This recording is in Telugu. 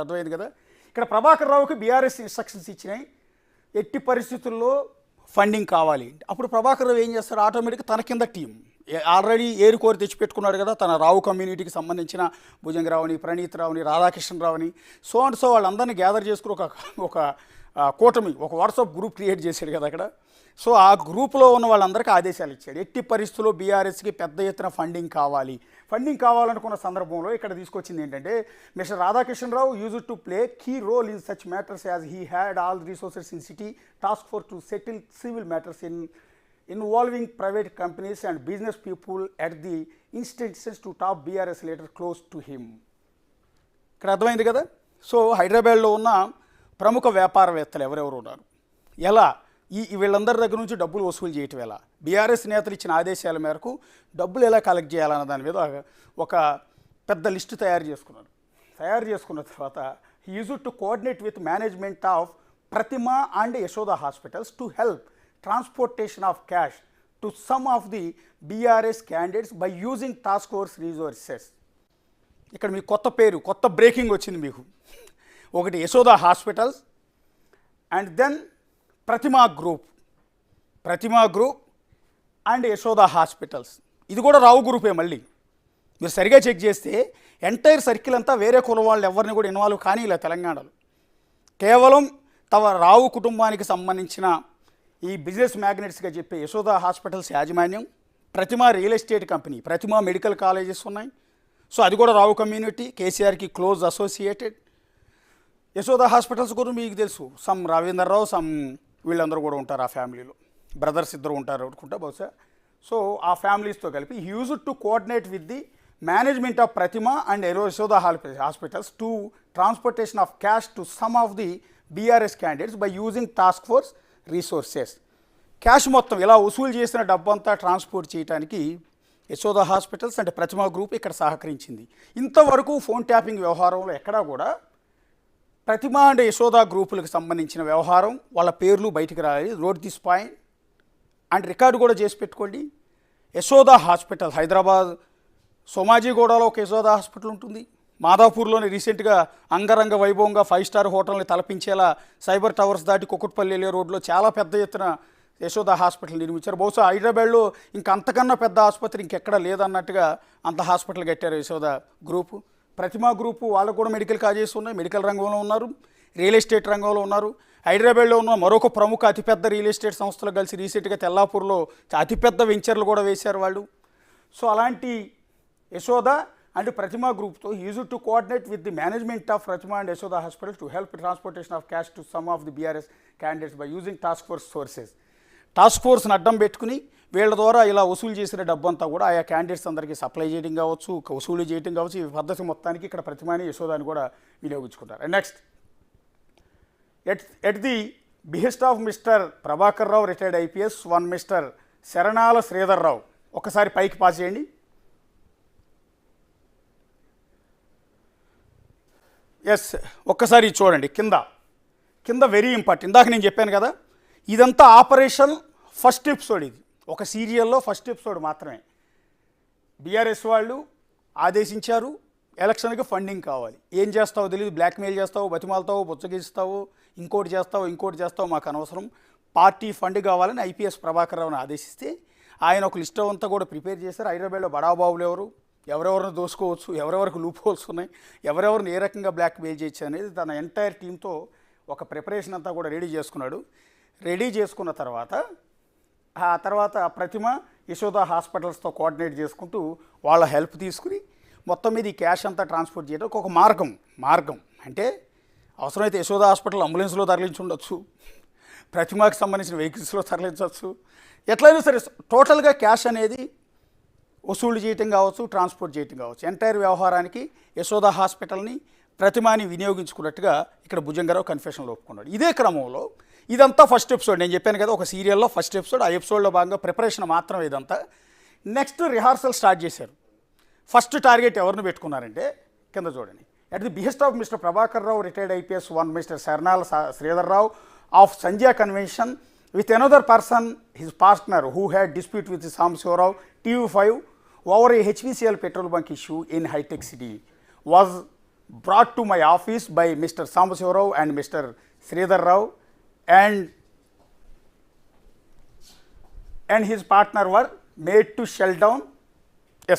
అర్థమైంది కదా. ఇక్కడ ప్రభాకర్ రావుకి బీఆర్ఎస్ ఇన్స్ట్రక్షన్స్ ఇచ్చినాయి, ఎట్టి పరిస్థితుల్లో ఫండింగ్ కావాలి. అప్పుడు ప్రభాకర్ రావు ఏం చేస్తారు, ఆటోమేటిక్గా తన కింద టీం ఆల్రెడీ ఏరుకోరి తెచ్చిపెట్టుకున్నాడు కదా, తన రావు కమ్యూనిటీకి సంబంధించిన భుజంగరావుని, ప్రణీత్ రావుని, రాధాకృష్ణరావుని, సో అండ్ సో వాళ్ళందరినీ గ్యాదర్ చేసుకుని ఒక కూటమి, ఒక వాట్సాప్ గ్రూప్ క్రియేట్ చేశాడు కదా అక్కడ. సో ఆ గ్రూప్లో ఉన్న వాళ్ళందరికీ ఆదేశాలు ఇచ్చాడు, ఎట్టి పరిస్థితుల్లో బీఆర్ఎస్కి పెద్ద ఎత్తున ఫండింగ్ కావాలి. ఫండింగ్ కావాలనుకున్న సందర్భంలో ఇక్కడ తీసుకొచ్చింది ఏంటంటే, Mr Radhakrishnarao used to play key role in such matters as he had all resources in city task force to settle civil matters involving private companies and business people at the instances to top BRS leader close to him. ఇక్కడ అర్థమైంది కదా. సో హైదరాబాద్లో ఉన్న ప్రముఖ వ్యాపారవేత్తలు ఎవరెవరు ఉన్నారు, ఎలా వీళ్ళందరి దగ్గర నుంచి డబ్బులు వసూలు చేయటం, ఎలా బీఆర్ఎస్ నేతలు ఇచ్చిన ఆదేశాల మేరకు డబ్బులు ఎలా కలెక్ట్ చేయాలన్న దాని మీద ఒక పెద్ద లిస్టు తయారు చేసుకున్న తర్వాత he used to coordinate with management of Pratima and Yashoda hospitals to help transportation of cash to some of the BRS candidates by using task force resources. ఇక్కడ మీకు కొత్త బ్రేకింగ్ వచ్చింది మీకు. ఒకటి Yashoda hospitals and then Pratima group and Yashoda hospitals. ఇది కూడా రావు గ్రూపే. మళ్ళీ మీరు సరిగా చెక్ చేస్తే ఎంటైర్ సర్కిల్ అంతా వేరే కులం వాళ్ళు ఎవరిని కూడా ఇన్వాల్వ్ కానీ ఇలా తెలంగాణలో కేవలం రావు కుటుంబానికి సంబంధించిన ఈ బిజినెస్ మ్యాగ్నెట్స్గా చెప్పే యశోద హాస్పిటల్స్ యాజమాన్యం, ప్రతిమ రియల్ ఎస్టేట్ కంపెనీ, ప్రతిమ మెడికల్ కాలేజెస్ ఉన్నాయి. సో అది కూడా రావు కమ్యూనిటీ, కేసీఆర్కి క్లోజ్ అసోసియేటెడ్. యశోద హాస్పిటల్స్ కూడా మీకు తెలుసు, సమ్ రవీందర్రావు, సమ్ వీళ్ళందరూ కూడా ఉంటారు ఆ ఫ్యామిలీలో, బ్రదర్స్ ఇద్దరు ఉంటారు అనుకుంటా బహుశా. సో ఆ ఫ్యామిలీస్తో కలిపి used to coordinate with the management of Pratima and Yashoda hospitals to transportation of cash to some of the BRS candidates by using task force resources. Cash మొత్తం ఇలా వసూలు చేసిన డబ్బంతా ట్రాన్స్పోర్ట్ చేయడానికి Yashoda hospitals and Pratima group ఇక్కడ సహకరించింది. ఇంతవరకు ఫోన్ ట్యాపింగ్ వ్యవహారంలో ఎక్కడా కూడా ప్రతిమ అండ్ యశోద గ్రూపులకు సంబంధించిన వ్యవహారం వాళ్ళ పేర్లు బయటికి రాలేదు. Note this point and record కూడా చేసి పెట్టుకోండి. యశోద హాస్పిటల్ హైదరాబాద్ సోమాజిగూడలో ఒక యశోద హాస్పిటల్ ఉంటుంది. మాదాపూర్లోని రీసెంట్గా అంగరంగ వైభవంగా 5 స్టార్ హోటల్ని తలపించేలా సైబర్ టవర్స్ దాటి కుకుట్పల్లి రోడ్లో చాలా పెద్ద ఎత్తున యశోద హాస్పిటల్ నిర్మించారు. బహుశా హైదరాబాద్లో ఇంకా అంతకన్నా పెద్ద ఆసుపత్రి ఇంకెక్కడ లేదన్నట్టుగా అంత హాస్పిటల్ కట్టారు యశోద గ్రూపు. ప్రతిమా గ్రూపు వాళ్ళకు కూడా మెడికల్ కాలేజెస్ ఉన్నాయి, మెడికల్ రంగంలో ఉన్నారు, రియల్ ఎస్టేట్ రంగంలో ఉన్నారు. హైదరాబాద్లో ఉన్న మరొక ప్రముఖ అతిపెద్ద రియల్ ఎస్టేట్ సంస్థలు కలిసి రీసెంట్గా తెల్లాపూర్లో అతిపెద్ద వెంచర్లు కూడా వేశారు వాళ్ళు. సో అలాంటి Yashoda and Pratima Group so he used to coordinate with the management of Pratima and Yashoda Hospital to help transportation of cash to some of the BRS candidates by using task force sources. Task ఫోర్స్ని అడ్డం పెట్టుకుని వీళ్ళ ద్వారా ఇలా వసూలు చేసిన డబ్బంతా కూడా ఆయా క్యాండిడేట్స్ అందరికీ సప్లై చేయడం కావచ్చు, వసూలు చేయడం కావచ్చు, ఈ పద్ధతి మొత్తానికి ఇక్కడ ప్రతిమాని యశోదాని కూడా వినియోగించుకుంటారు. And next at the behest of mister Prabhakar Rao retired IPS one mister Saranala Sridhar Rao. ఒకసారి పైకి పాస్ చేయండి. ఎస్, ఒక్కసారి చూడండి కింద వెరీ ఇంపార్టెంట్. ఇందాక నేను చెప్పాను కదా, ఇదంతా ఆపరేషన్ ఫస్ట్ ఎపిసోడ్. ఇది ఒక సీరియల్లో ఫస్ట్ ఎపిసోడ్ మాత్రమే. బీఆర్ఎస్ వాళ్ళు ఆదేశించారు ఎలక్షన్కి ఫండింగ్ కావాలి. ఏం చేస్తావో తెలియదు, బ్లాక్మెయిల్ చేస్తావు, బతిమాలతావు, బుచ్చగిస్తావు, ఇంకోటి చేస్తావు, మాకు అనవసరం, పార్టీ ఫండ్ కావాలని ఐపీఎస్ ప్రభాకర్ రావుని ఆదేశిస్తే ఆయన ఒక లిస్ట్ అంతా కూడా ప్రిపేర్ చేశారు. హైదరాబాద్లో బడాబాబులు ఎవరెవరిని దోసుకోవచ్చు, ఎవరెవరికి లూప్ హోల్స్ ఉన్నాయి, ఎవరెవరిని ఏ రకంగా బ్లాక్మెయిల్ చేయొచ్చు అనేది తన ఎంటైర్ టీంతో ఒక ప్రిపరేషన్ అంతా కూడా రెడీ చేసుకున్నాడు. రెడీ చేసుకున్న తర్వాత ప్రతిమ యశోద హాస్పిటల్స్తో కోఆర్డినేట్ చేసుకుంటూ వాళ్ళ హెల్ప్ తీసుకుని మొత్తం మీద ఈ క్యాష్ అంతా ట్రాన్స్పోర్ట్ చేయడం ఒక మార్గం అంటే అవసరమైతే యశోద హాస్పిటల్ అంబులెన్స్లో తరలించి ఉండొచ్చు, ప్రతిమకి సంబంధించిన వెహికల్స్లో తరలించవచ్చు, ఎట్లయినా సరే టోటల్గా క్యాష్ అనేది వసూలు చేయటం కావచ్చు, ట్రాన్స్పోర్ట్ చేయటం కావచ్చు, ఎంటైర్ వ్యవహారానికి యశోద హాస్పిటల్ని ప్రతిమాని వినియోగించుకున్నట్టుగా ఇక్కడ భుజంగరావు కన్ఫెషన్లో ఒప్పుకున్నాడు. ఇదే క్రమంలో ఇదంతా ఫస్ట్ ఎపిసోడ్. నేను చెప్పాను కదా ఒక సీరియల్లో ఫస్ట్ ఎపిసోడ్. ఆ ఎపిసోడ్లో భాగంగా ప్రిపరేషన్ మాత్రం ఇదంతా. నెక్స్ట్ రిహార్సల్ స్టార్ట్ చేశారు. ఫస్ట్ టార్గెట్ ఎవరిని పెట్టుకున్నారంటే కింద చూడండి. At the behest of mister Prabhakar Rao retired IPS one mister Saranala Sridhar Rao of Sandhya convention with another person, his partner, who had dispute with Samshivarao TV5 over a HVCL petrol bunk issue in High Tech City, was brought to my office by Mr. Sambasivarao and Mr. Sridhar Rao, and his partner were made to shell down a